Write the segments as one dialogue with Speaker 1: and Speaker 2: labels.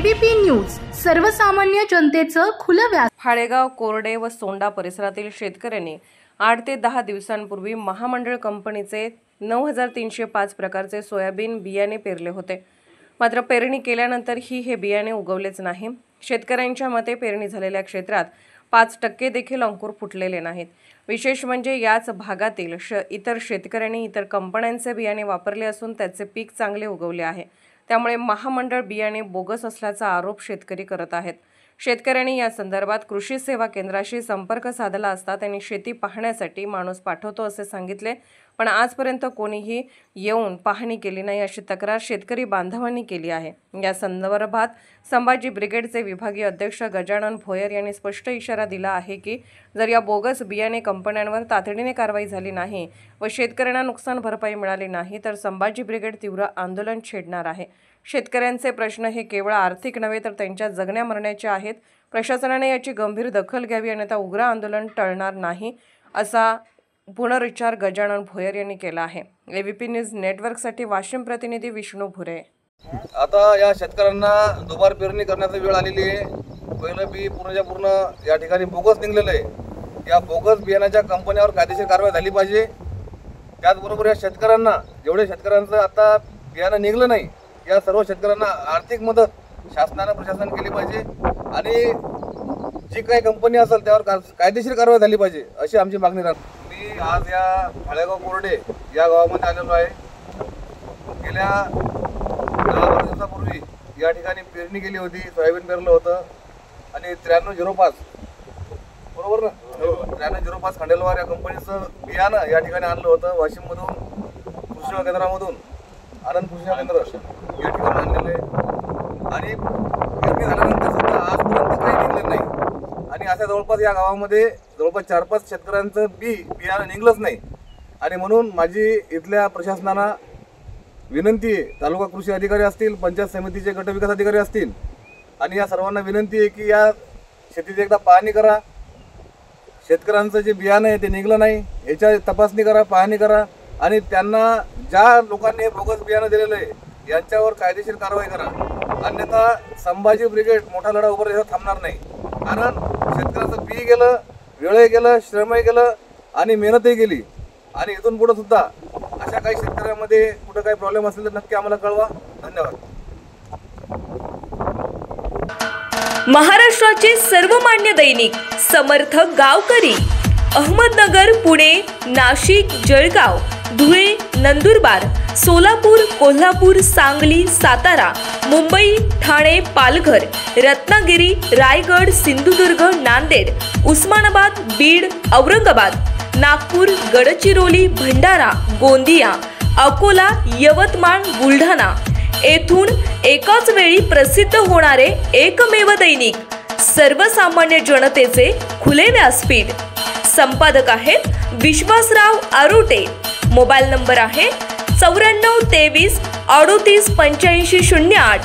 Speaker 1: ABP news सर्वसामान्य जनतेचं खुलं व्यास।
Speaker 2: हाळेगाव, कोरडे व सोंडा परिसरातील शेतकऱ्यांनी 8 ते 10 दिवसांपूर्वी महामंडळ कंपनीचे 9305 प्रकारचे सोयाबीन बियाणे पेरले होते। मात्र पेरणी केल्यानंतरही हे बियाणे उगवलेच नाही। शेतकऱ्यांच्या मते पेरणी झालेल्या क्षेत्रात 5% देखील अंकुर फुटलेले नाहीत। विशेष म्हणजे याच भागातील इतर शेतकऱ्यांनी इतर कंपन्यांचे बियाणे वापरले असून त्याचे पीक चांगले उगवले आहे। त्यामुळे महामंडळ बियाणे बोगस असल्याचा आरोप शेतकरी करत आहेत। शेतकऱ्यांनी या संदर्भात कृषी सेवा केंद्राशी संपर्क साधला असता त्यांनी शेती पाहण्यासाठी माणूस पाठवतो असे सांगितले, पण आजपर्यंत कोणीही येऊन पाहणी केली नाही अशी तक्रार शेतकरी बांधवांनी केली आहे। या संदर्भात संभाजी ब्रिगेडचे विभागीय अध्यक्ष गजानन भोयर यांनी स्पष्ट इशारा दिला आहे की जर या बोगस बियाणे कंपन्यांवर तातडीने कारवाई झाली नाही व शेतकऱ्यांना नुकसान भरपाई मिळाली नाही तर संभाजी ब्रिगेड तीव्र आंदोलन छेडणार आहे। शेतकऱ्यांचे प्रश्न हे केवळ आर्थिक नव्हे तर त्यांच्या जगण्या मरण्याचे आहेत। प्रशासनाने याची गंभीर दखल घ्यावी अन्यथा उग्र आंदोलन टळणार नाही असा पुनरुच्चार गजानन भोयर यांनी केला आहे। एबीपी न्यूज नेटवर्कसाठी वाशिम प्रतिनिधी विष्णू भुरे।
Speaker 3: आता या शेतकऱ्यांना दुबार पेरणी करण्याची वेळ आलेली आहे। पहिलं बी पूर्ण या ठिकाणी बोगस निघलेलं आहे। या बोगस बियाण्याच्या कंपन्यांवर कायदेशीर कारवाई झाली पाहिजे। त्याचबरोबर या शेतकऱ्यांना जेवढे शेतकऱ्यांचं आता बियाणं निघलं नाही या सर्व शेतकऱ्यांना आर्थिक मदत शासनाने प्रशासन केली पाहिजे आणि जी काही कंपनी असेल त्यावर कायदेशीर कारवाई झाली पाहिजे अशी आमची मागणी राहते। मी आज या हाळेगाव कोरडे या गावामध्ये आलेलो आहे। गेल्या 10 दिवसापूर्वी या ठिकाणी पेरणी केली होती, सोयाबीन पेरलं होतं आणि 9305 बरोबर ना 9305 खंडेलवाल या कंपनीचं बियाणं या ठिकाणी आणलं होतं। वाशिममधून कृषी केंद्रामधून आनंद कृषी केंद्र या ठिकाणी आणलेलं आहे आणि पेरणी झाल्यानंतर सुद्धा आजपर्यंत काही निघलं नाही आणि अशा जवळपास या गावामध्ये जवळपास 4-5 शेतकऱ्यांचं बियाणं निघलंच नाही आणि म्हणून माझी इथल्या प्रशासनाला विनंती आहे, तालुका कृषी अधिकारी असतील, पंचायत समितीचे गट विकास अधिकारी असतील आणि या सर्वांना विनंती आहे की या शेतीची एकदा पाहणी करा। शेतकऱ्यांचं जे बियाणं आहे ते निघलं नाही याच्या तपासणी करा, पाहणी करा आणि त्यांना ज्या लोकांनी बोगस बियाणं दिलेलं आहे यांच्यावर कायदेशीर कारवाई करा, अन्यथा संभाजी ब्रिगेड मोठा लढा उभा राहून थांबणार नाही। कारण शेतकऱ्याचं बी गेलं, वेळही गेलं, श्रमही गेलं आणि मेहनतही गेली आणि इथून पुढे सुद्धा अशा काही शेतकऱ्यांमध्ये कुठं काही प्रॉब्लेम असेल तर नक्की आम्हाला कळवा। धन्यवाद।
Speaker 4: महाराष्ट्राचे सर्वमान्य दैनिक समर्थ गावकरी अहमदनगर, पुणे, नाशिक, जळगाव, धुळे, नंदुरबार, सोलापूर, कोल्हापूर, सांगली, सातारा, मुंबई, ठाणे, पालघर, रत्नागिरी, रायगड, सिंधुदुर्ग, नांदेड, उस्मानाबाद, बीड, औरंगाबाद, नागपूर, गडचिरोली, भंडारा, गोंदिया, अकोला, यवतमाळ, बुलढाणा येथून एकाच वेळी प्रसिद्ध होणारे एकमेव दैनिक सर्वसामान्य जनतेचे खुले व्यासपीठ। संपादक आहेत विश्वासराव आरोटे। मोबाईल नंबर आहे 9423 38 85 08।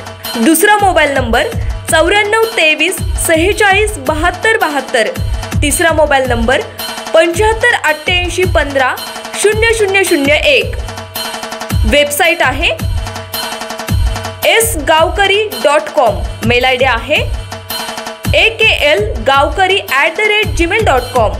Speaker 4: दुसरा मोबाईल नंबर 9423 46 72 72। तिसरा मोबाईल नंबर 75 88 15 0001। वेबसाईट आहे sgavkari.com। मेल आयडी आहे aklgavkari@gmail.com।